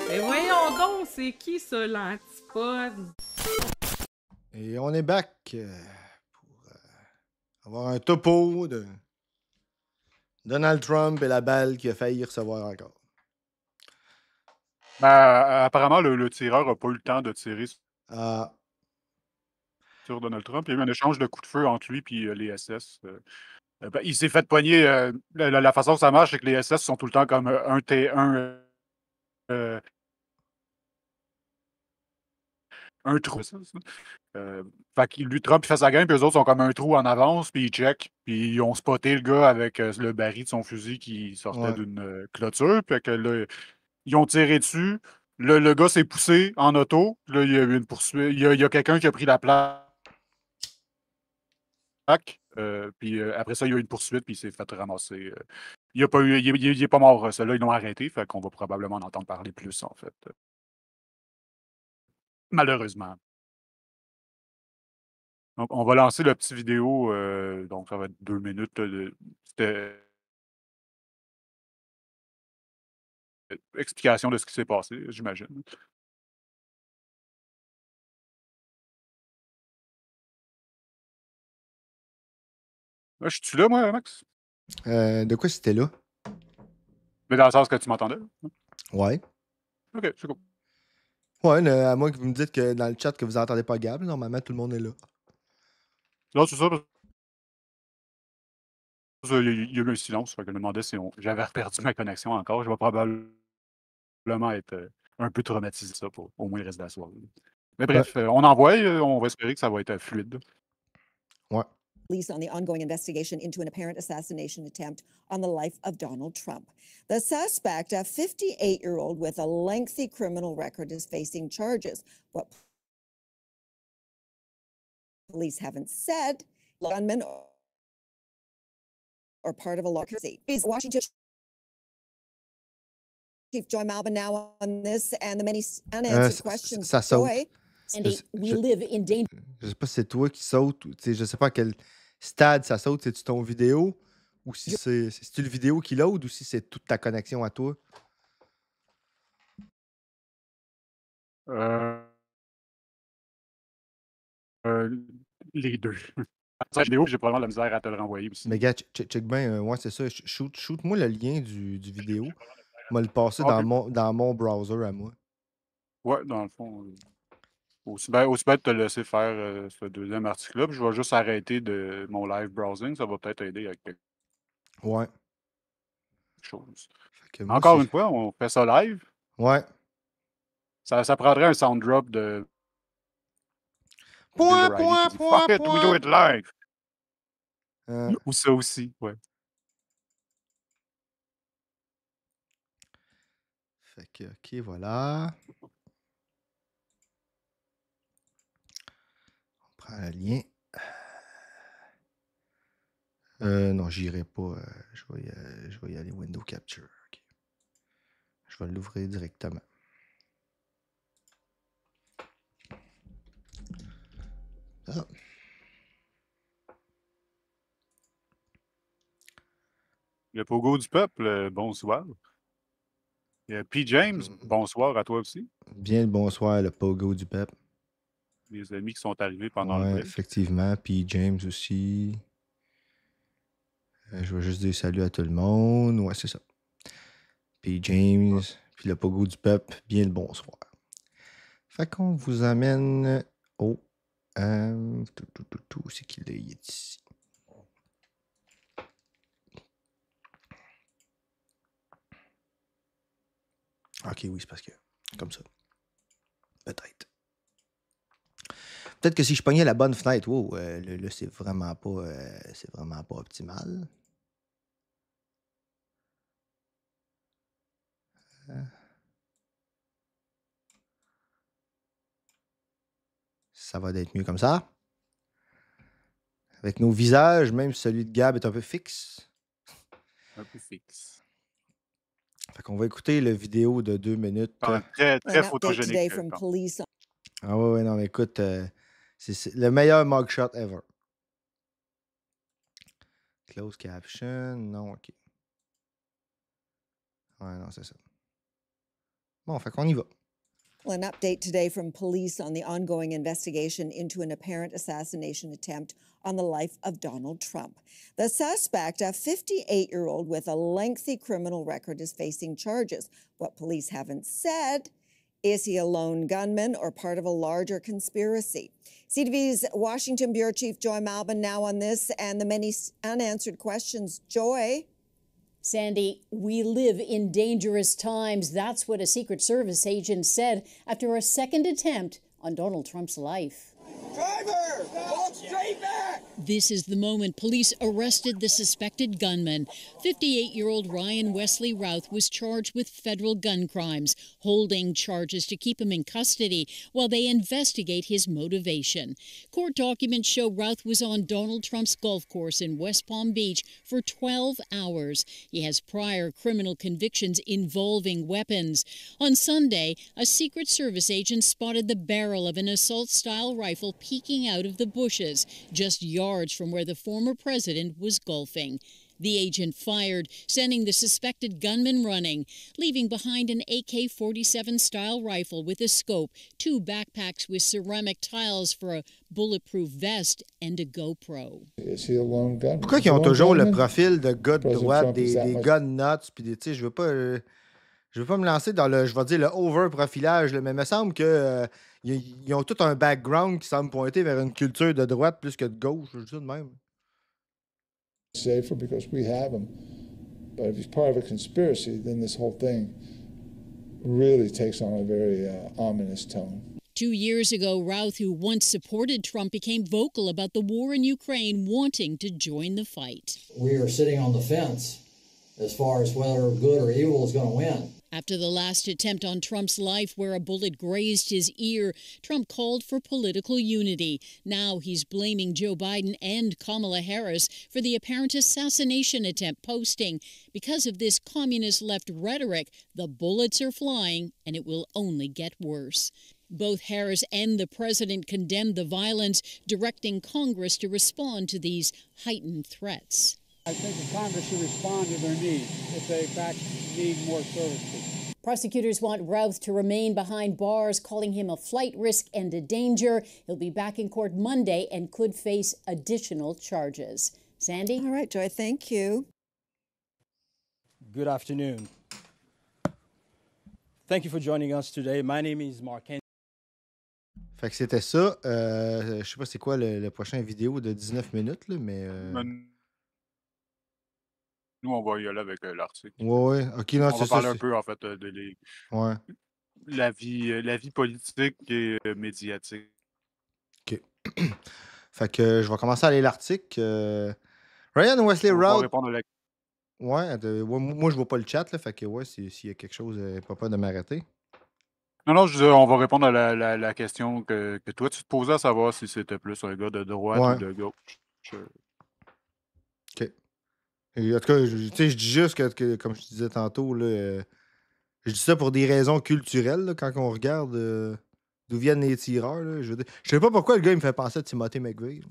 Mais voyons donc, c'est qui ça, l'antipode? Et on est back pour avoir un topo de Donald Trump et la balle qu'il a failli recevoir encore. Ben, apparemment, le tireur n'a pas eu le temps de tirer Ah, sur Donald Trump. Il y a eu un échange de coups de feu entre lui et les SS. Ben, il s'est fait pogner. La façon que ça marche, c'est que les SS sont tout le temps comme un T1. Un trou. Fait que lui, Trump, il fait sa game, puis eux autres sont comme un trou en avance, puis ils checkent. Puis ils ont spoté le gars avec le baril de son fusil qui sortait ouais. d'une clôture. Puis que là, ils ont tiré dessus. Le gars s'est poussé en auto. Là, il y a eu une poursuite. Il y a quelqu'un qui a pris la plaque. Puis après ça, il y a eu une poursuite, puis il s'est fait ramasser. Il est pas mort, celui-là, ils l'ont arrêté. Fait qu'on va probablement en entendre parler plus, en fait. Malheureusement. Donc, on va lancer la petite vidéo. Donc, ça va être 2 minutes. C'était explication de ce qui s'est passé, j'imagine. Je suis-tu là, moi, Max? De quoi c'était là? Mais dans le sens que tu m'entendais? Ouais. OK, c'est cool. Ouais, à moins que vous me dites que dans le chat que vous entendez pas Gab, normalement tout le monde est là. Là, c'est ça. Il y a eu un silence. Fait que je me demandais si j'avais perdu ma connexion encore. Je vais probablement être un peu traumatisé de ça pour au moins le reste de la soirée. Mais Ouais. bref, on envoie. On va espérer que ça va être fluide. Ouais. Police on the ongoing investigation into an apparent assassination attempt on the life of Donald Trump. The suspect, a 58-year-old with a lengthy criminal record, is facing charges. What police haven't said, gunman or part of a larger is Washington Chief Joy Malvin now on this and the many unanswered questions. Ça saute. Joy, Andy, we live in danger. Je sais pas si c'est toi qui saute ou je sais pas à quel stade ça saute, c'est-tu ton vidéo ou si c'est-tu le vidéo qui load ou si c'est toute ta connexion à toi? Les deux. La vidéo, j'ai probablement de la misère à te le renvoyer aussi. Mais gars, check bien, ouais, c'est ça. Shoot-moi le lien du vidéo. M'a le passer Ah, dans mon browser à moi. Ouais, dans le fond. Aussi bien de te laisser faire ce deuxième article-là, puis je vais juste arrêter de mon live browsing. Ça va peut-être aider à quelque Ouais. chose. Fait que Mais moi, encore une fois, on fait ça live. Ouais. Ça prendrait un sound drop de. Point, Riley qui dit Fuck it, we do it live. Ou ça aussi, ouais. Fait que, ok, voilà. On prend le lien. Non, j'irai pas. Je vais y aller Window Capture. Okay. Je vais l'ouvrir directement. Ah. Le pogo du peuple, bonsoir. P. James, bonsoir à toi aussi. Bien le bonsoir, le pogo du peuple. Les amis qui sont arrivés pendant le Ouais, break. effectivement. P. James aussi. Je vais juste dire salut à tout le monde. Ouais, c'est ça. P. James, puis le pogo du peuple, bien le bonsoir. Fait qu'on vous amène au... c'est qu'il est ici. Ok, oui, c'est parce que... Comme ça. Peut-être. Peut-être que si je pognais la bonne fenêtre, wow, là, c'est vraiment pas optimal. Ça va être mieux comme ça. Avec nos visages, même si celui de Gab est un peu fixe. Un peu fixe. Fait qu'on va écouter la vidéo de 2 minutes. Très, très photogénique. Ah ouais, non, mais écoute, c'est le meilleur mugshot ever. Close caption, non, ok. Ouais, non, c'est ça. Bon, fait qu'on y va. Well, an update today from police on the ongoing investigation into an apparent assassination attempt on the life of Donald Trump. The suspect, a 58-year-old with a lengthy criminal record, is facing charges. What police haven't said, is he a lone gunman or part of a larger conspiracy? CTV's Washington Bureau Chief Joy Malbon now on this and the many unanswered questions. Joy? Sandy, we live in dangerous times. That's what a Secret Service agent said after a second attempt on Donald Trump's life. Driver! Walk straight back! This is the moment police arrested the suspected gunman. 58-year-old Ryan Wesley Routh was charged with federal gun crimes, holding charges to keep him in custody while they investigate his motivation. Court documents show Routh was on Donald Trump's golf course in West Palm Beach for 12 hours. He has prior criminal convictions involving weapons. On Sunday, a Secret Service agent spotted the barrel of an assault-style rifle peeking out of the bushes, just yards from where the former president was golfing. The agent fired, sending the suspected gunman running, leaving behind an AK-47 style rifle with a scope, 2 backpacks with ceramic tiles for a bulletproof vest, and a GoPro. Pourquoi ils ont toujours le profil de gars de droite, des gars de nuts, puis tu sais, je veux pas me lancer dans le, je vais dire, le over-profilage, là, mais il me semble que ils ont tout un background qui semble pointer vers une culture de droite plus que de gauche, je dis ça de même. Safer because we have him. But if he's part of a conspiracy, then this whole thing really takes on a very ominous tone. 2 years ago, Routh, who once supported Trump, became vocal about the war in Ukraine, wanting to join the fight. We are sitting on the fence as far as whether good or evil is going to win. After the last attempt on Trump's life where a bullet grazed his ear, Trump called for political unity. Now he's blaming Joe Biden and Kamala Harris for the apparent assassination attempt, posting, "Because of this communist left rhetoric, the bullets are flying and it will only get worse." Both Harris and the president condemned the violence, directing Congress to respond to these heightened threats. I think the Congress should respond to their needs if they, in fact, need more services. Prosecutors want Routh to remain behind bars, calling him a flight risk and a danger. He'll be back in court Monday and could face additional charges. Sandy? All right, Joy, thank you. Good afternoon. Thank you for joining us today. My name is Mark Henry. Fait que c'était ça. Je sais pas c'est quoi le prochain vidéo de 19 minutes, là, mais... Nous, on va y aller avec l'article. Ouais, ok, non, On c'est va ça. parler un peu, en fait, de Ouais. la vie politique et médiatique. Ok. Fait que je vais commencer à lire l'article. Ryan Wesley On va Routh. répondre à la... Ouais, moi, je vois pas le chat, là. Fait que, ouais, s'il y a quelque chose, pas peur de m'arrêter. Non, on va répondre à la question que toi, tu te posais, à savoir si c'était plus un gars de droite ou de gauche. OK. Et en tout cas, je dis juste que, comme je te disais tantôt, là, je dis ça pour des raisons culturelles, là, quand on regarde d'où viennent les tireurs. Là, je sais pas pourquoi le gars il me fait penser à Timothy McVeigh.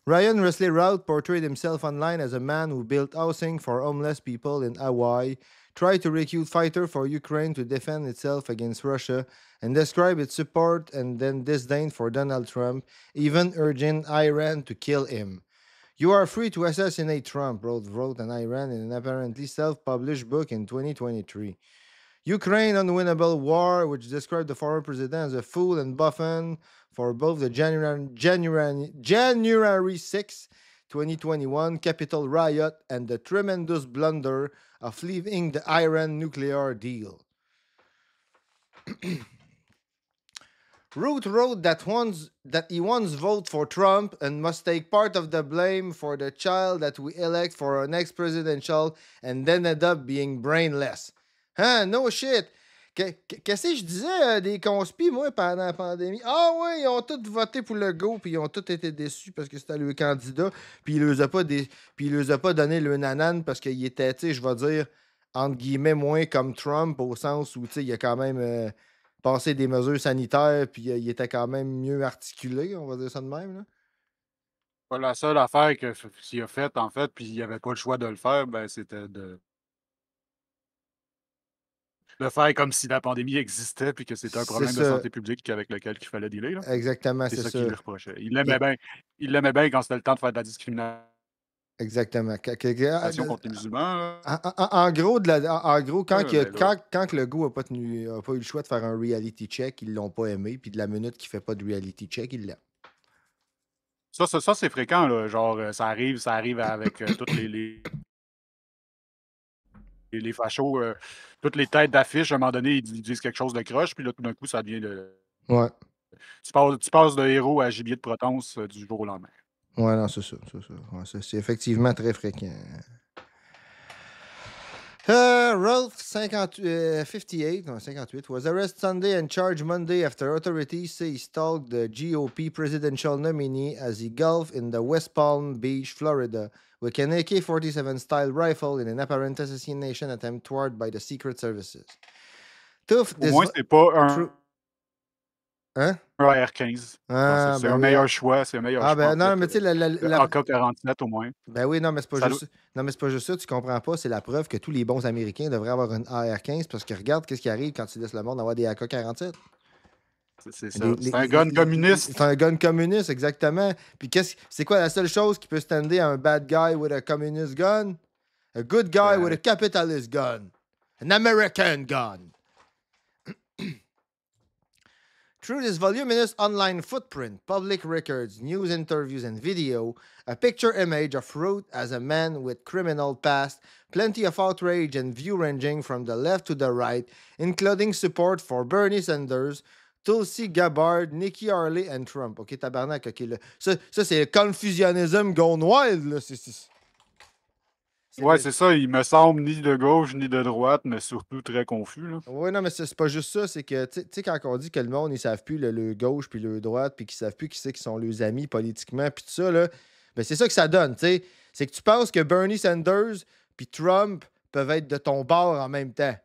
Ryan Wesley Routh portrayed himself online as a man who built housing for homeless people in Hawaii, tried to recruit fighters for Ukraine to defend itself against Russia, and described its support and then disdain for Donald Trump, even urging Iran to kill him. You are free to assassinate Trump, wrote an Iran in an apparently self-published book in 2023. Ukraine Unwinnable War, which described the former president as a fool and buffoon for both the January 6, 2021 Capitol riot and the tremendous blunder of leaving the Iran nuclear deal. Routh wrote that he once voted for Trump and must take part of the blame for the child that we elect for our next presidential and then end up being brainless. Hein? No shit! Qu'est-ce que je disais des conspis, moi, pendant la pandémie? Ah ouais, ils ont tous voté pour le go, puis ils ont tous été déçus parce que c'était le candidat, puis il leur a pas donné le nanan parce qu'il était, tu sais, je vais dire, entre guillemets, moins comme Trump, au sens où, tu sais, il a quand même passé des mesures sanitaires, puis il était quand même mieux articulé, on va dire ça de même, là. La seule affaire qu'il a faite, en fait, puis il n'y avait pas le choix de le faire, ben, c'était de faire comme si la pandémie existait puis que c'était un C'est problème de ça. santé publique avec lequel il fallait dealer, là. Exactement, C'est c'est ça qu'il lui ça. reprochait. Et Il l'aimait bien quand c'était le temps de faire de la discrimination exactement. contre les musulmans, En gros, en gros, là. Mais là, quand que le goût n'a pas, a pas eu le choix de faire un reality check, ils l'ont pas aimé. Puis de la minute qu'il fait pas de reality check, il l'aime. ça c'est fréquent, là. Genre, ça arrive avec toutes les fachos, toutes les têtes d'affiche, à un moment donné, ils disent quelque chose de croche, puis là, tout d'un coup, ça devient de. Ouais. Tu passes de héros à gibier de potence du jour au lendemain. Ouais, non, c'est ça. Ouais, c'est effectivement très fréquent. Ralph 58 was arrested Sunday and charged Monday after authorities say he stalked the GOP presidential nominee as he golfed in the West Palm Beach, Florida, with an AK-47 style rifle in an apparent assassination attempt thwarted by the Secret Services. Au moins, c'est pas Hein? un AR-15. Ah, C'est ben un oui. meilleur choix. C'est un meilleur Ah, choix. ben non, mais tu sais, Le AK-47 au moins. Ben oui, non, mais c'est pas Ça juste. Non, mais c'est pas juste ça, tu comprends pas. C'est la preuve que tous les bons Américains devraient avoir une AR-15 parce que regarde qu'est-ce qui arrive quand tu laisses le monde avoir des AK-47. C'est ça. C'est un gun communiste. C'est un gun communiste, exactement. Puis c'est quoi la seule chose qui peut stander à un bad guy with a communist gun? A good guy with a capitalist gun. An American gun. Through this voluminous online footprint, public records, news interviews, and video, a picture image of Root as a man with criminal past, plenty of outrage and view ranging from the left to the right, including support for Bernie Sanders, Tulsi Gabbard, Nikki Haley, and Trump. OK, tabarnak, OK. Là. Ça c'est le confusionnisme gone wild, là. Ouais, c'est ça. Il me semble ni de gauche ni de droite, mais surtout très confus, là. Oui, non, mais c'est pas juste ça. C'est que, tu sais, quand on dit que le monde, ils savent plus le gauche puis le droite, puis qu'ils savent plus qui c'est qui sont leurs amis politiquement, puis tout ça, là, ben c'est ça que ça donne, tu sais. C'est que tu penses que Bernie Sanders puis Trump peuvent être de ton bord en même temps.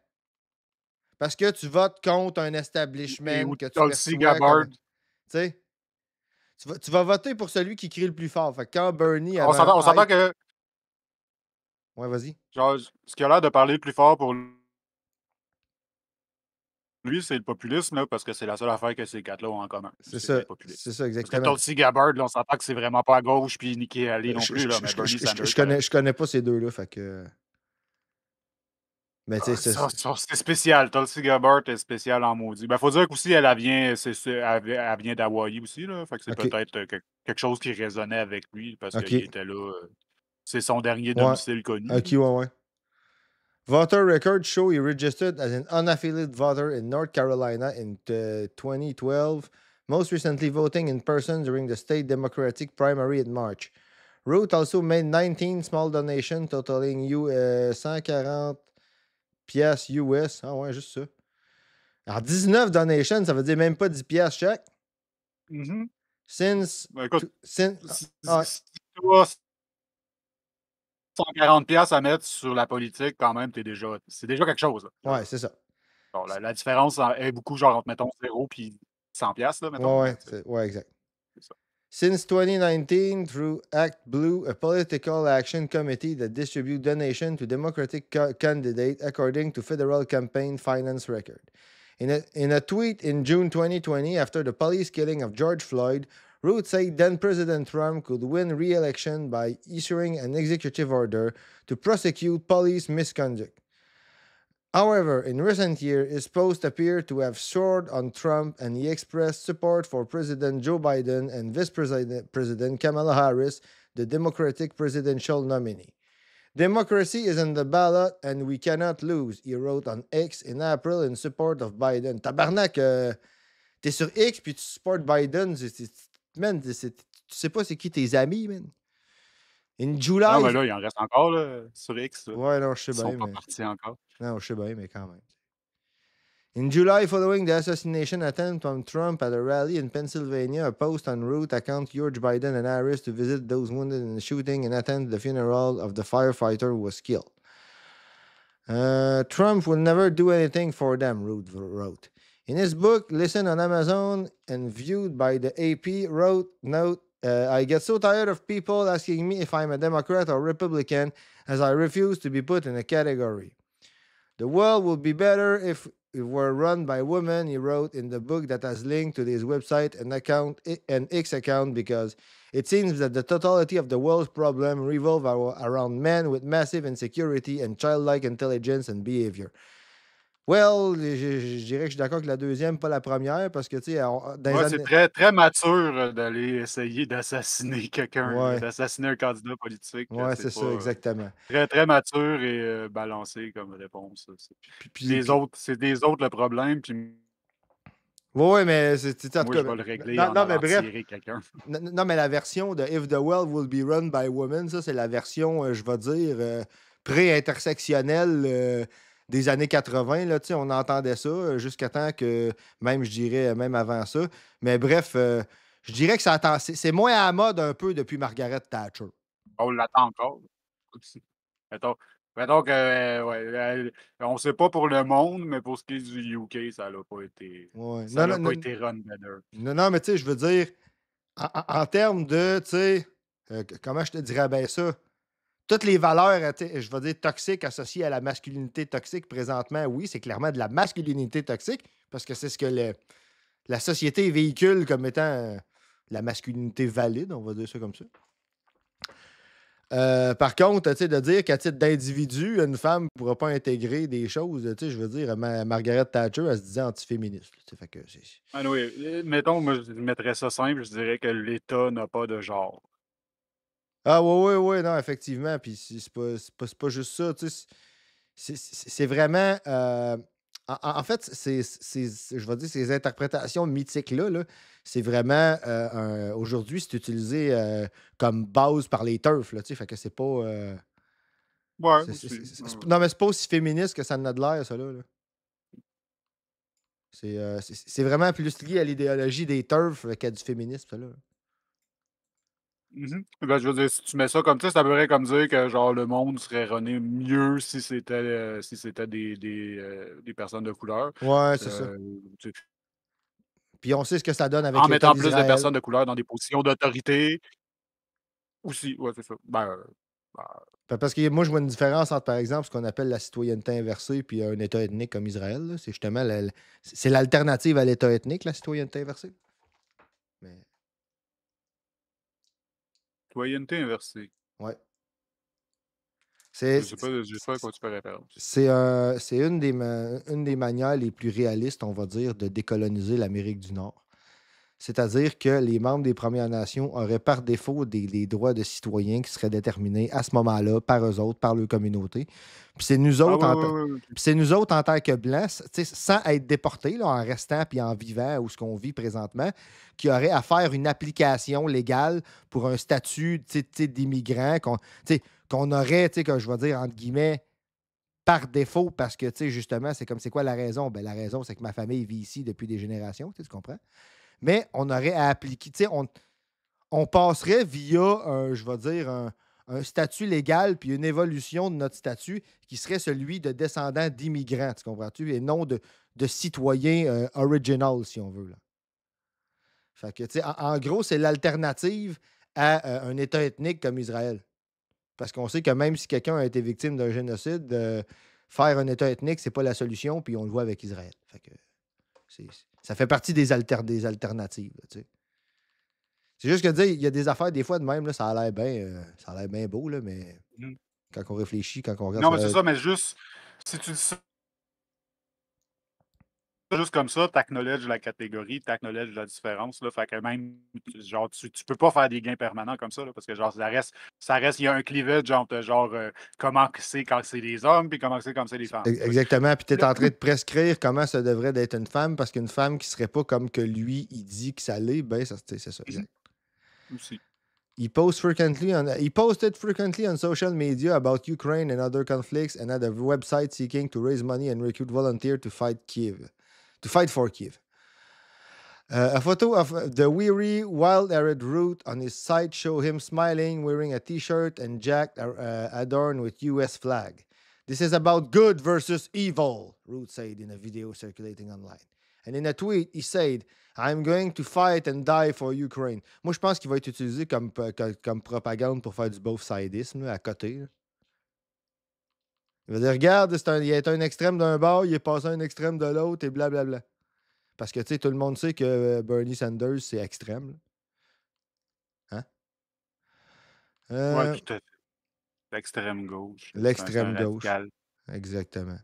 Parce que tu votes contre un establishment que tu Tulsi perçois Gabbard. Tu sais, tu vas voter pour celui qui crie le plus fort. Fait que quand Bernie... On s'entend que... Ouais, vas-y. Genre, ce qui a l'air de parler le plus fort pour lui, c'est le populisme, là, parce que c'est la seule affaire que ces quatre-là ont en commun. C'est ça. C'est ça, exactement. Parce que Tulsi Gabbard, là, on s'entend que c'est vraiment pas à gauche, puis Nikki Haley non plus, là, mais Bernie Sanders... Je connais pas ces deux-là, fait que... Mais tu sais, c'est spécial. Tulsi Gabbard est spécial en maudit. Ben, faut dire qu'aussi, elle vient d'Hawaï aussi, là. Fait que c'est peut-être quelque chose qui résonnait avec lui, parce qu'il était là... C'est son dernier domicile connu. OK, ouais. Voter records show he registered as an unaffiliated voter in North Carolina in 2012, most recently voting in person during the state Democratic primary in March. Root also made 19 small donations totaling 140 piastres US. Ah ouais, juste ça. Alors, 19 donations, ça veut dire même pas 10 piastres chaque. Mm-hmm. Since... Ben, écoute, si tu as 140 piastres à mettre sur la politique, quand même, c'est déjà quelque chose. Là. Ouais, c'est ça. Bon, la différence est beaucoup, genre, entre, mettons, 0 puis 100 piastres, là, mettons. Ouais, exact. Since 2019, through Act Blue, a political action committee that distributes donations to Democratic candidates according to federal campaign finance record. In a tweet in June 2020, after the police killing of George Floyd, Root said then President Trump could win re-election by issuing an executive order to prosecute police misconduct. However, in recent years, his posts appear to have soared on Trump, and he expressed support for President Joe Biden and Vice President Kamala Harris, the Democratic presidential nominee. Democracy is on the ballot, and we cannot lose, he wrote on X in April in support of Biden. Tabarnak, t'es sur X puis tu supportes Biden, man, tu sais pas c'est qui tes amis, man. In July... Non, mais là, il en reste encore, là, sur X. Là. Ouais, non, je sais bien, Ils sont pas partis encore. Non, je sais bien, mais quand même. In July, following the assassination attempt on Trump at a rally in Pennsylvania, a post on Root account urged Biden and Harris to visit those wounded in the shooting and attend the funeral of the firefighter who was killed. Trump will never do anything for them, Root wrote. In his book, Listen on Amazon and viewed by the AP, note, I get so tired of people asking me if I'm a Democrat or Republican as I refuse to be put in a category. The world will be better if it were run by women, he wrote in the book that has linked to his website and an X account, because it seems that the totality of the world's problem revolve around men with massive insecurity and childlike intelligence and behavior. Well, je dirais que je suis d'accord avec la deuxième, pas la première, parce que, tu sais, c'est très, très mature d'aller essayer d'assassiner quelqu'un, d'assassiner un candidat politique. Ouais, c'est ça, exactement. Très, très mature et balancé comme réponse. C'est des autres le problème, puis oui, mais c'est en tout moi, je cas. vais le régler Non, mais bref. tirer quelqu'un. Non, mais la version de If the World Will Be Run by Women, ça, c'est la version, je vais dire, pré-intersectionnelle des années 80. Là, on entendait ça jusqu'à temps que, même, je dirais, même avant ça. Mais bref, je dirais que c'est moins à la mode un peu depuis Margaret Thatcher. On l'attend encore. Mettons que, on ne sait pas pour le monde, mais pour ce qui est du UK, ça n'a pas été, pas été run better. Non, mais tu sais, je veux dire, en termes de, tu sais, comment je te dirais bien ça? Toutes les valeurs, je vais dire, toxiques associées à la masculinité toxique présentement, oui, c'est clairement de la masculinité toxique, parce que c'est ce que la société véhicule comme étant la masculinité valide, on va dire ça comme ça. Par contre, de dire qu'à titre d'individu, une femme ne pourra pas intégrer des choses, je veux dire, Margaret Thatcher, elle se disait antiféministe. Fait que oui, mettons, moi, je mettrais ça simple, je dirais que l'État n'a pas de genre. Ah oui, non, effectivement. Puis c'est pas juste ça. C'est vraiment. En fait, je vais dire, ces interprétations mythiques-là, c'est vraiment. Aujourd'hui, c'est utilisé comme base par les turfs. Là, fait que c'est pas. Ouais. Non, mais c'est pas aussi féministe que ça en a de l'air, ça. Là. C'est vraiment plus lié à l'idéologie des turfs qu'à du féminisme, ça. Là. Ben, je veux dire, si tu mets ça comme ça pourrait comme dire que genre le monde serait runné mieux si c'était des personnes de couleur. Ouais, c'est ça. Puis on sait ce que ça donne avec en mettant plus d'Israël. De personnes de couleur dans des positions d'autorité. Aussi, ouais, c'est ça. Parce que moi, je vois une différence entre, par exemple, ce qu'on appelle la citoyenneté inversée puis un État ethnique comme Israël. Là. C'est justement c'est l'alternative à l'État ethnique, la citoyenneté inversée. Mais... Citoyenneté inversée. Ouais. Je sais pas à quoi tu fais référence. C'est une des manières les plus réalistes, on va dire, de décoloniser l'Amérique du Nord. C'est-à-dire que les membres des Premières Nations auraient par défaut des droits de citoyens qui seraient déterminés à ce moment-là par eux autres, par leur communauté. Puis c'est nous autres, en tant que Blancs, sans être déportés, là, en restant puis en vivant où ce qu'on vit présentement, qui auraient à faire une application légale pour un statut d'immigrant qu'on aurait, que je vais dire, entre guillemets, par défaut, parce que, justement, c'est quoi la raison? Ben, la raison, c'est que ma famille vit ici depuis des générations, tu comprends? Mais on aurait à appliquer, on passerait via, je vais dire, un statut légal puis une évolution de notre statut qui serait celui de descendant d'immigrants, tu comprends-tu? Et non de citoyens original, si on veut. Là. Fait que, en gros, c'est l'alternative à un État ethnique comme Israël. Parce qu'on sait que même si quelqu'un a été victime d'un génocide, faire un État ethnique, c'est pas la solution, puis on le voit avec Israël. Fait que ça fait partie des alternatives. Là, c'est juste que dire, il y a des affaires, des fois, de même, là, ça a l'air bien beau, là, mais quand on réfléchit, quand on regarde. Non, mais c'est ça, mais juste, si tu dis ça, juste comme ça, tu acknowledges la catégorie, tu acknowledges la différence. Là, fait que même, genre, tu peux pas faire des gains permanents comme ça, là, parce que genre, ça reste, il y a un clivage entre genre comment c'est quand c'est les hommes, puis comment c'est quand c'est les femmes. Exactement. Puis tu es en train de prescrire comment ça devrait d'être une femme, parce qu'une femme qui serait pas comme que lui, il dit que ça l'est, ben c'est ça. Exact. Aussi. He posted frequently on social media about Ukraine and other conflicts, and had a website seeking to raise money and recruit volunteers to fight for Kiev. A photo of the weary, wild-haired Root on his site show him smiling, wearing a T-shirt and jacket adorned with U.S. flag. This is about good versus evil, Root said in a video circulating online. And in a tweet, he said, I'm going to fight and die for Ukraine. Moi, je pense qu'il va être utilisé comme propagande pour faire du both-sidisme à côté. Là. Il va dire, regarde, il a été un extrême d'un bord, il est passé à un extrême de l'autre et blablabla. Parce que, tu sais, tout le monde sait que Bernie Sanders, c'est extrême. Hein? Ouais, tout à fait. L'extrême gauche. C'est un L'extrême gauche. radical. Exactement.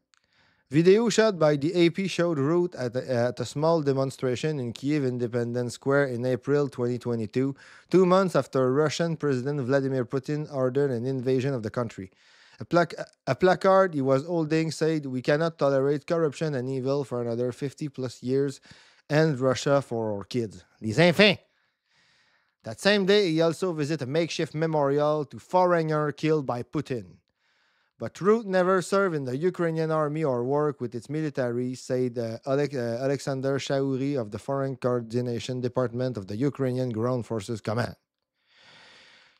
Video shot by the AP showed Root at a small demonstration in Kiev Independence Square in April 2022, 2 months after Russian President Vladimir Putin ordered an invasion of the country. A placard he was holding said, "We cannot tolerate corruption and evil for another 50 plus years, and Russia for our kids." Les enfants! That same day, he also visited a makeshift memorial to foreigners killed by Putin. But Root never served in the Ukrainian army or worked with its military, said Alexander Shauri of the Foreign Coordination Department of the Ukrainian Ground Forces Command.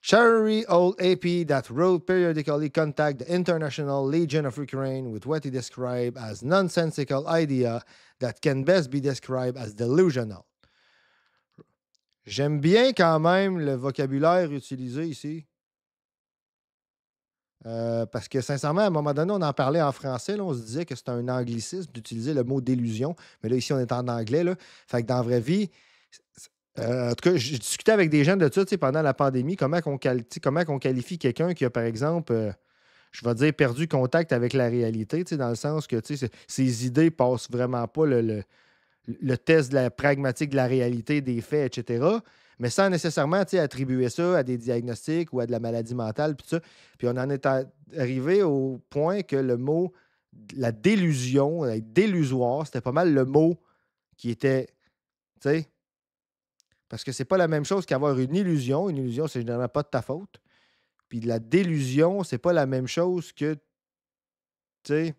Shauri told AP that Root periodically contacted the International Legion of Ukraine with what he described as nonsensical idea that can best be described as delusional. J'aime bien quand même le vocabulaire utilisé ici. Parce que sincèrement, à un moment donné, on en parlait en français. Là, on se disait que c'était un anglicisme d'utiliser le mot délusion. Mais là, ici, on est en anglais. Là. Fait que dans la vraie vie, en tout cas, j'ai discuté avec des gens de ça pendant la pandémie. Comment on qualifie quelqu'un qui a, par exemple, je vais dire, perdu contact avec la réalité, dans le sens que ses idées passent vraiment pas le test de la pragmatique de la réalité, des faits, etc. Mais sans nécessairement attribuer ça à des diagnostics ou à de la maladie mentale. Puis on en est arrivé au point que le mot, la délusion, être délusoire, c'était pas mal le mot qui était, tu sais, parce que c'est pas la même chose qu'avoir une illusion. Une illusion, c'est généralement pas de ta faute. Puis la délusion, c'est pas la même chose que, tu sais,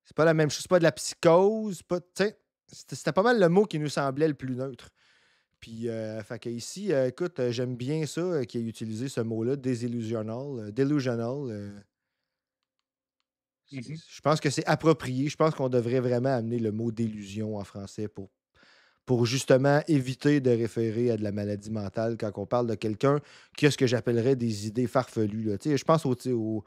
c'est pas la même chose, c'est pas de la psychose, tu sais, c'était pas mal le mot qui nous semblait le plus neutre. Puis, fait que ici, écoute, j'aime bien ça qu'il ait utilisé ce mot-là, désillusional, delusional. Je pense que c'est approprié. Je pense qu'on devrait vraiment amener le mot délusion en français pour justement éviter de référer à de la maladie mentale quand on parle de quelqu'un qui a ce que j'appellerais des idées farfelues. Là. Je pense au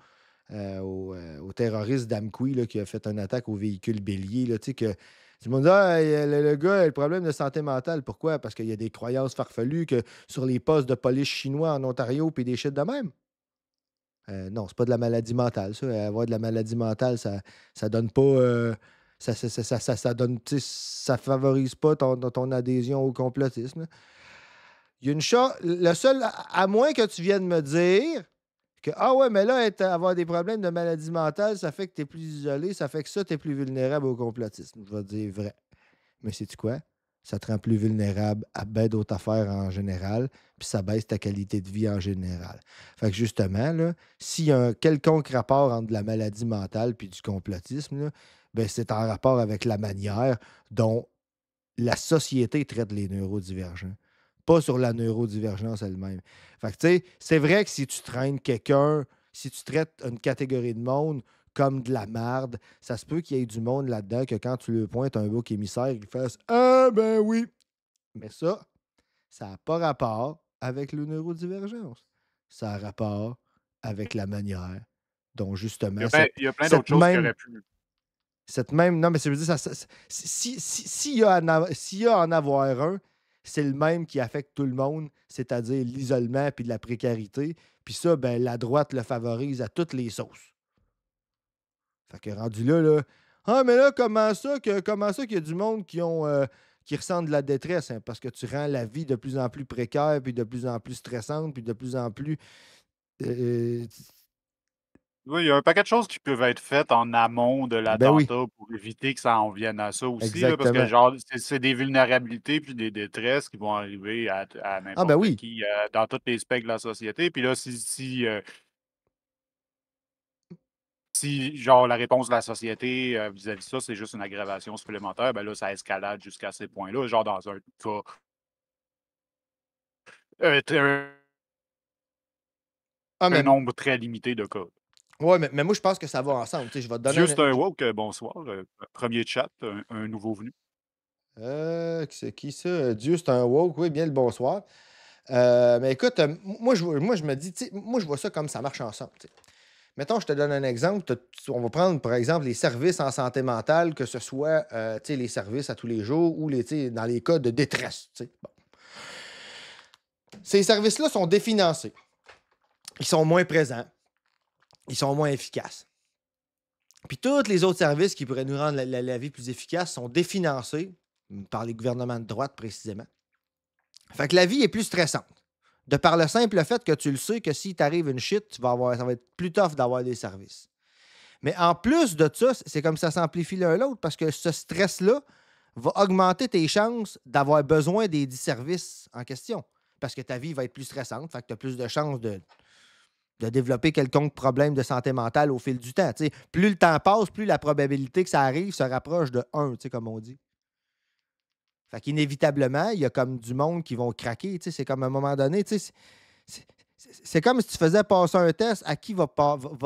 terroriste Damqui là, qui a fait une attaque au véhicule bélier. Là, que tout le monde dit le gars a le problème de santé mentale. Pourquoi? Parce qu'il y a des croyances farfelues que sur les postes de police chinois en Ontario puis des shit de même. Non, c'est pas de la maladie mentale, ça. Avoir de la maladie mentale, ça donne pas. Ça donne. Ça favorise pas ton adhésion au complotisme. Il y a une chose. Le seul. À moins que tu viennes me dire que, ah ouais, mais là, avoir des problèmes de maladie mentale, ça fait que tu es plus isolé, ça fait que ça, tu es plus vulnérable au complotisme. Je vais te dire vrai. Mais sais-tu quoi? Ça te rend plus vulnérable à bien d'autres affaires en général, puis ça baisse ta qualité de vie en général. Fait que justement, là, s'il y a un quelconque rapport entre la maladie mentale puis du complotisme, là, ben c'est en rapport avec la manière dont la société traite les neurodivergents. Pas sur la neurodivergence elle-même. Fait que, tu sais, c'est vrai que si tu traînes quelqu'un, si tu traites une catégorie de monde comme de la marde, ça se peut qu'il y ait du monde là-dedans que quand tu lui pointes un bouc émissaire, il fasse « Ah, ben oui! » Mais ça n'a pas rapport avec le neurodivergence. Ça a rapport avec la manière dont, justement, il y a plein d'autres choses qui auraient pu... Cette même... Non, mais ça veut dire... S'il y a à en avoir un, c'est le même qui affecte tout le monde, c'est-à-dire l'isolement puis de la précarité. Puis ça, ben, la droite le favorise à toutes les sauces. Fait que rendu là, ah, mais là, comment ça qu'il y a du monde qui ressent de la détresse? Hein? Parce que tu rends la vie de plus en plus précaire, puis de plus en plus stressante, puis de plus en plus... Oui, il y a un paquet de choses qui peuvent être faites en amont de l'attentat pour éviter que ça en vienne à ça aussi. Là, parce que genre, c'est des vulnérabilités puis des détresses qui vont arriver à n'importe qui dans tous les spectres de la société. Puis là, si genre la réponse de la société vis-à-vis de ça, c'est juste une aggravation supplémentaire, ben là, ça escalade jusqu'à ces points-là. Genre dans un cas un nombre très limité de cas. Oui, mais moi, je pense que ça va ensemble. Je vais te donner Juste un woke, bonsoir. Premier chat, un nouveau venu. C'est qui ça? Dieu, c'est un woke, oui, bien le bonsoir. Mais écoute, moi, je me dis, moi, je vois ça comme ça marche ensemble. Mettons, je te donne un exemple. On va prendre, par exemple, les services en santé mentale, que ce soit les services à tous les jours ou dans les cas de détresse. Bon. Ces services-là sont définancés. Ils sont moins présents. Ils sont moins efficaces. Puis tous les autres services qui pourraient nous rendre la vie plus efficace sont définancés par les gouvernements de droite, précisément. Fait que la vie est plus stressante. De par le simple fait que tu le sais que si t'arrive une shit, ça va être plus tough d'avoir des services. Mais en plus de ça, c'est comme ça s'amplifie l'un l'autre parce que ce stress-là va augmenter tes chances d'avoir besoin des 10 services en question. Parce que ta vie va être plus stressante, fait que tu as plus de chances de développer quelconque problème de santé mentale au fil du temps. T'sais. Plus le temps passe, plus la probabilité que ça arrive se rapproche de 1, comme on dit. Fait qu'inévitablement, il y a comme du monde qui vont craquer. C'est comme à un moment donné, c'est comme si tu faisais passer un test à qui va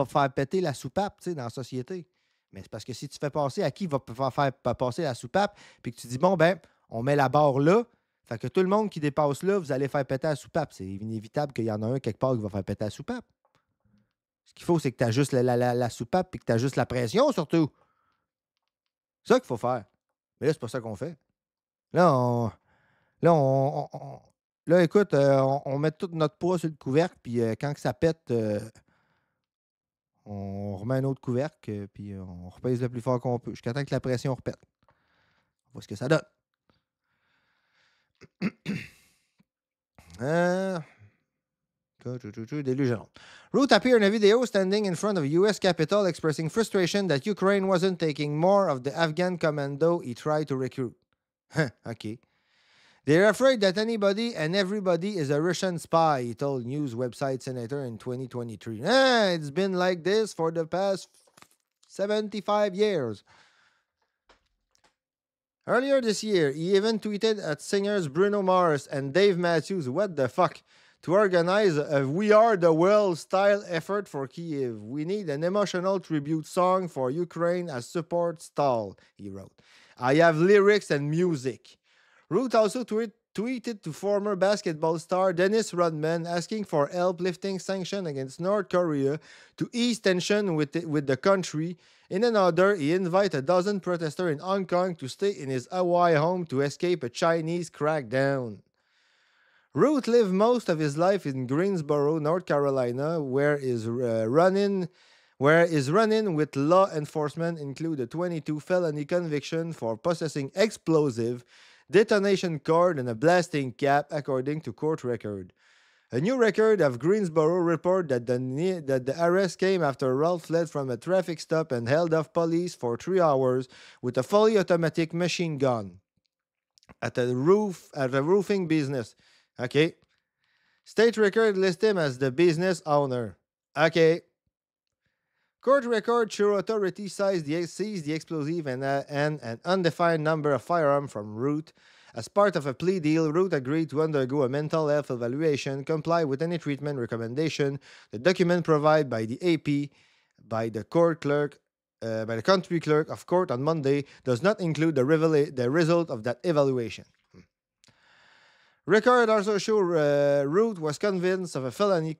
faire péter la soupape dans la société. Mais c'est parce que si tu fais passer à qui va faire passer la soupape, puis que tu dis, bon, ben, on met la barre là, fait que tout le monde qui dépasse là, vous allez faire péter la soupape. C'est inévitable qu'il y en a un quelque part qui va faire péter la soupape. Ce qu'il faut, c'est que tu ajustes la soupape puis que tu ajustes la pression, surtout. C'est ça qu'il faut faire. Mais là, c'est pas ça qu'on fait. Là, écoute, on met tout notre poids sur le couvercle, puis quand que ça pète, on remet un autre couvercle, puis on repèse le plus fort qu'on peut, jusqu'à temps que la pression repète. On voit ce que ça donne. Delusional. Root appeared in a video standing in front of a U.S. Capitol expressing frustration that Ukraine wasn't taking more of the Afghan commando he tried to recruit. Okay. They're afraid that anybody and everybody is a Russian spy, he told news website Senator in 2023. It's been like this for the past 75 years. Earlier this year, he even tweeted at singers Bruno Mars and Dave Matthews, what the fuck, to organize a We Are the World style effort for Kyiv. We need an emotional tribute song for Ukraine as support stall, he wrote. I have lyrics and music. Root also tweeted to former basketball star Dennis Rodman asking for help lifting sanctions against North Korea to ease tension with the country. In another, he invited a dozen protesters in Hong Kong to stay in his Hawaii home to escape a Chinese crackdown. Root lived most of his life in Greensboro, North Carolina, where his run-in with law enforcement include a 22 felony conviction for possessing explosive, detonation cord, and a blasting cap, according to court record. A new record of Greensboro report that the arrest came after Ralph fled from a traffic stop and held off police for 3 hours with a fully automatic machine gun at a roofing business. Okay. State record lists him as the business owner. Okay. Court record show authorities seized the explosive and an undefined number of firearms from Root. As part of a plea deal, Root agreed to undergo a mental health evaluation, comply with any treatment recommendation. The document provided by the AP by the country clerk of court on Monday does not include the result of that evaluation. Record also show Root was convinced of a felony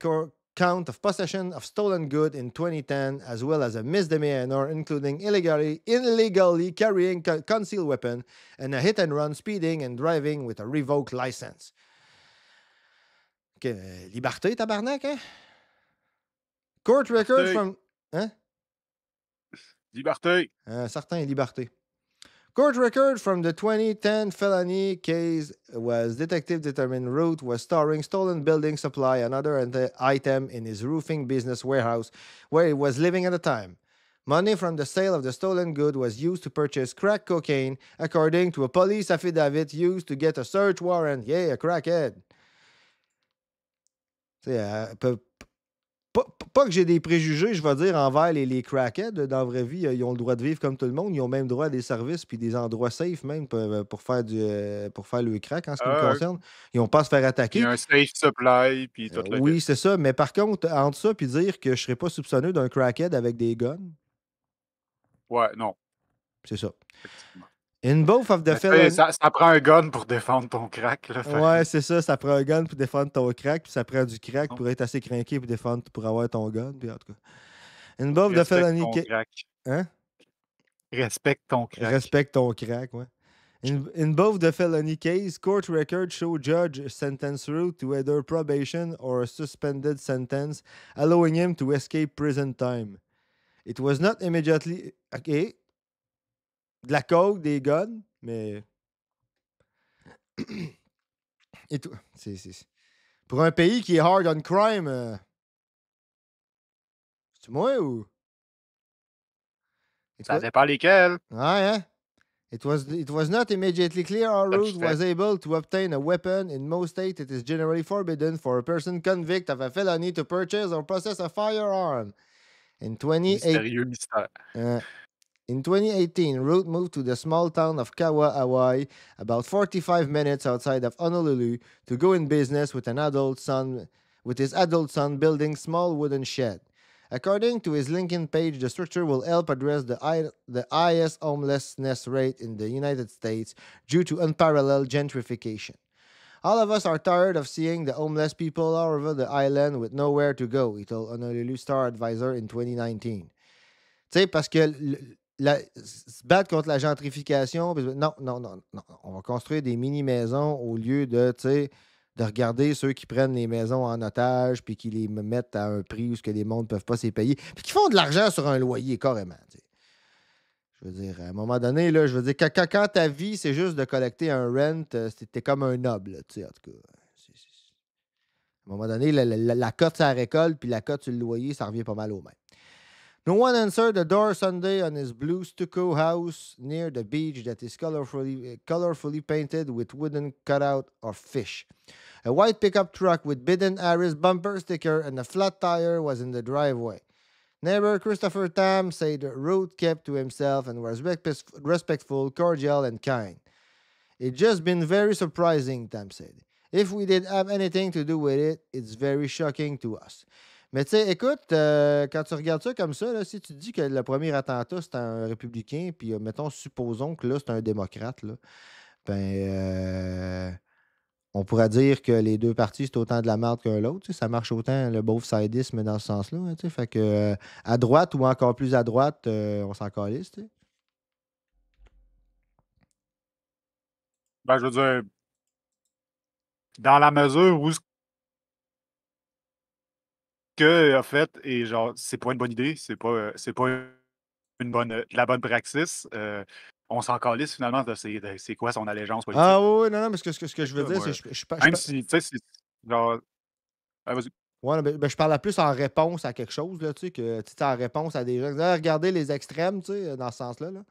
count of possession of stolen goods in 2010, as well as a misdemeanor, including illegally carrying concealed weapon and a hit-and-run, speeding and driving with a revoked license. Okay, liberté, tabarnak, hein? Court record from... Hein? Liberté. Certain liberté. Court record from the 2010 felony case was detective determined Root was storing stolen building supply, another item in his roofing business warehouse where he was living at the time. Money from the sale of the stolen good was used to purchase crack cocaine, according to a police affidavit used to get a search warrant. Yeah, a crackhead. Pas que j'ai des préjugés, je vais dire, envers les crackheads. Dans la vraie vie, ils ont le droit de vivre comme tout le monde. Ils ont même droit à des services puis des endroits safe même pour faire le crack en ce qui me concerne. Ils n'ont pas à se faire attaquer. Il y a un safe supply puis tout le oui, c'est ça. Mais par contre, entre ça puis dire que je ne serais pas soupçonneux d'un crackhead avec des guns. Ouais, non. C'est ça. In both of the felonies... Ça prend un gun pour défendre ton crack. Là, ouais, c'est ça. Ça prend un gun pour défendre ton crack, puis ça prend du crack pour être assez craqué pour avoir ton gun. Puis en tout cas. In both the felony case. Hein? Respecte ton crack. Respecte ton crack, ouais. In both the felony case, court records show judge sentence Root to either probation or a suspended sentence, allowing him to escape prison time. It was not immediately... OK. De la coke, des guns, mais... Et tout... Pour un pays qui est hard on crime... C'est moi ou... Ça dépend lesquels. Ah, hein? It was not immediately clear how Root was able to obtain a weapon. In most states, it is generally forbidden for a person convicted of a felony to purchase or possess a firearm. In 2018, Root moved to the small town of Kawa, Hawaii, about 45 minutes outside of Honolulu, to go in business with his adult son building small wooden shed. According to his LinkedIn page, the structure will help address the highest homelessness rate in the United States due to unparalleled gentrification. All of us are tired of seeing the homeless people all over the island with nowhere to go, he told Honolulu Star Advisor in 2019. Tu sais, parce que se battre contre la gentrification, non, on va construire des mini-maisons au lieu de, tu sais, de regarder ceux qui prennent les maisons en otage puis qui les mettent à un prix où les mondes ne peuvent pas s'y payer puis qui font de l'argent sur un loyer, carrément. T'sais. Je veux dire, à un moment donné, là, je veux dire, quand ta vie, c'est juste de collecter un rent, t'es comme un noble, tu sais, en tout cas. À un moment donné, la cote sur la récolte puis la cote sur le loyer, ça revient pas mal au même. No one answered the door Sunday on his blue stucco house near the beach that is colorfully painted with wooden cutout of fish. A white pickup truck with Biden-Harris bumper sticker and a flat tire was in the driveway. Neighbor Christopher Tam said Root kept to himself and was respectful, cordial, and kind. It's just been very surprising, Tam said. If we did have anything to do with it, it's very shocking to us. Mais tu sais, écoute, quand tu regardes ça comme ça, là, si tu dis que le premier attentat, c'est un républicain, puis mettons, supposons que là, c'est un démocrate, là, ben, on pourrait dire que les deux partis, c'est autant de la merde qu'un l'autre. Ça marche autant le both-sidisme dans ce sens-là. Hein, fait que à droite ou encore plus à droite, on s'en calisse. Ben, je veux dire, dans la mesure où que a fait et genre c'est pas une bonne idée, c'est pas la bonne praxis. On s'en calisse finalement de c'est quoi son allégeance politique. Ah oui, non, mais ce que je veux dire, c'est même si tu sais c'est genre vas-y. Ouais, ben, je parlais plus en réponse à quelque chose, là, tu sais, que tu en réponse à des gens. Regardez les extrêmes, tu sais, dans ce sens-là. Là.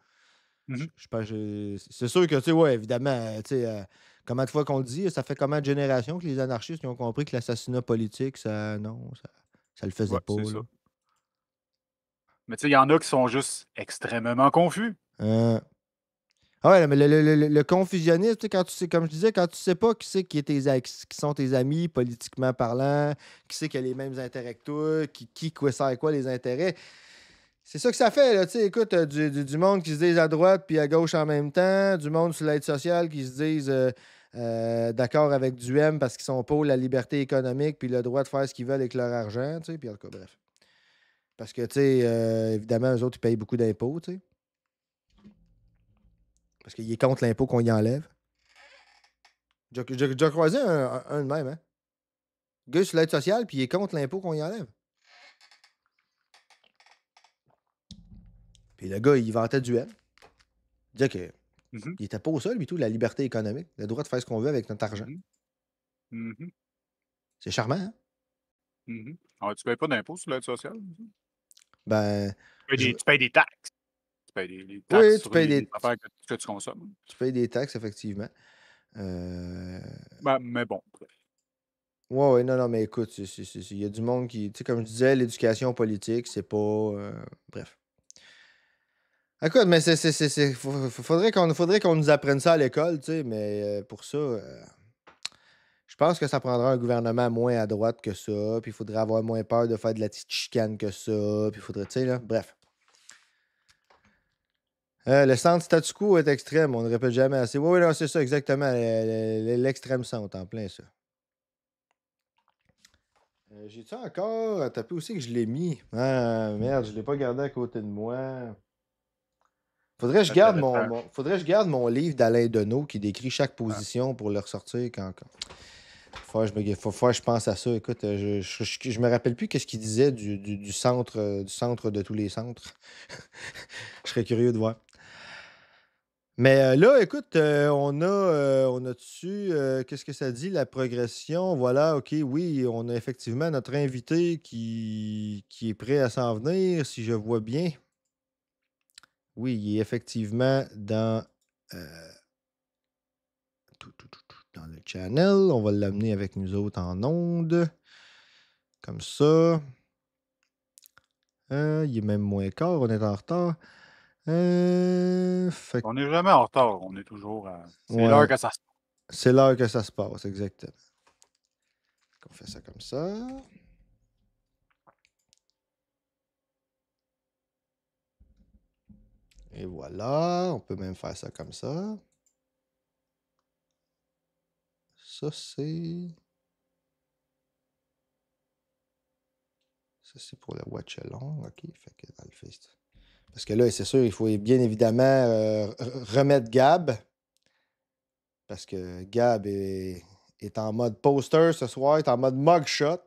C'est sûr que, tu sais, ouais, évidemment, tu sais, comment de fois qu'on le dit, ça fait combien de générations que les anarchistes ont compris que l'assassinat politique, ça le faisait pas. Là. Mais tu sais, il y en a qui sont juste extrêmement confus. Ah ouais, mais le confusionnisme, tu sais, quand tu sais, comme je disais, quand tu sais pas qui c'est qui sont tes amis politiquement parlant, qui c'est qui a les mêmes intérêts que toi, qui sert quoi les intérêts, c'est ça que ça fait, là, tu sais, écoute, du monde qui se disent à droite puis à gauche en même temps, du monde sur l'aide sociale qui se disent d'accord avec du M parce qu'ils sont pour la liberté économique puis le droit de faire ce qu'ils veulent avec leur argent, tu sais, puis en tout cas, bref. Parce que, tu sais, évidemment, eux autres, ils payent beaucoup d'impôts, tu sais. Parce qu'il est contre l'impôt qu'on y enlève. J'ai déjà croisé un de même, hein? Le gars sur l'aide sociale, puis il est contre l'impôt qu'on y enlève. Puis le gars, il vantait du M. Il disait qu'il était pas au sol, lui, tout, la liberté économique, le droit de faire ce qu'on veut avec notre argent. C'est charmant, hein? Alors, tu payes pas d'impôt sur l'aide sociale? Ben. Tu payes des taxes. Tu payes des taxes oui, sur tu payes les des affaires que tu consommes. Tu payes des taxes, effectivement. Ben, mais bon. Ouais, non, mais écoute, il y a du monde qui. Tu sais, comme je disais, l'éducation politique, c'est pas. Bref. Écoute, mais faudrait qu'on nous apprenne ça à l'école, tu sais, mais pour ça, je pense que ça prendra un gouvernement moins à droite que ça, puis il faudrait avoir moins peur de faire de la petite chicane que ça, puis il faudrait, tu sais, là, bref. Le centre statu quo est extrême, on ne répète jamais assez. Oui, non, c'est ça, exactement, l'extrême centre, en plein ça. J'ai-tu encore tapé aussi que je l'ai mis? Ah, merde, je l'ai pas gardé à côté de moi. Faudrait que je garde faudrait que je garde mon livre d'Alain Deneau qui décrit chaque position pour le ressortir quand. Faut que je pense à ça. Écoute, je me rappelle plus qu'est-ce qu'il disait du centre de tous les centres. Je serais curieux de voir. Mais là, écoute, on a dessus, qu'est-ce que ça dit, la progression? Voilà, OK, oui, on a effectivement notre invité qui est prêt à s'en venir, si je vois bien. Oui, il est effectivement dans le channel. On va l'amener avec nous autres en onde. Comme ça. Il est même moins quart, on est en retard. On n'est jamais en retard, on est toujours à... C'est l'heure que ça se passe. C'est l'heure que ça se passe, exactement. On fait ça comme ça. Et voilà, on peut même faire ça comme ça. Ça, c'est... Ça, c'est pour le watch along. OK, fait que dans le face... Parce que là, c'est sûr, il faut bien évidemment remettre Gab. Parce que Gab est en mode poster ce soir, est en mode mugshot.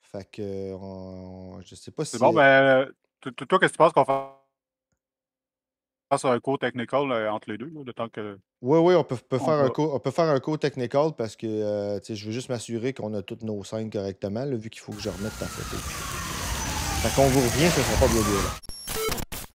Fait que je sais pas si... C'est bon, ben, toi, qu'est-ce que tu penses qu'on fasse un cours technical entre les deux, là, le temps que... Oui, on peut faire un cours technical parce que je veux juste m'assurer qu'on a toutes nos scènes correctement, là, vu qu'il faut que je remette ta photo. Fait qu'on vous revient, ce ne sera pas bien là.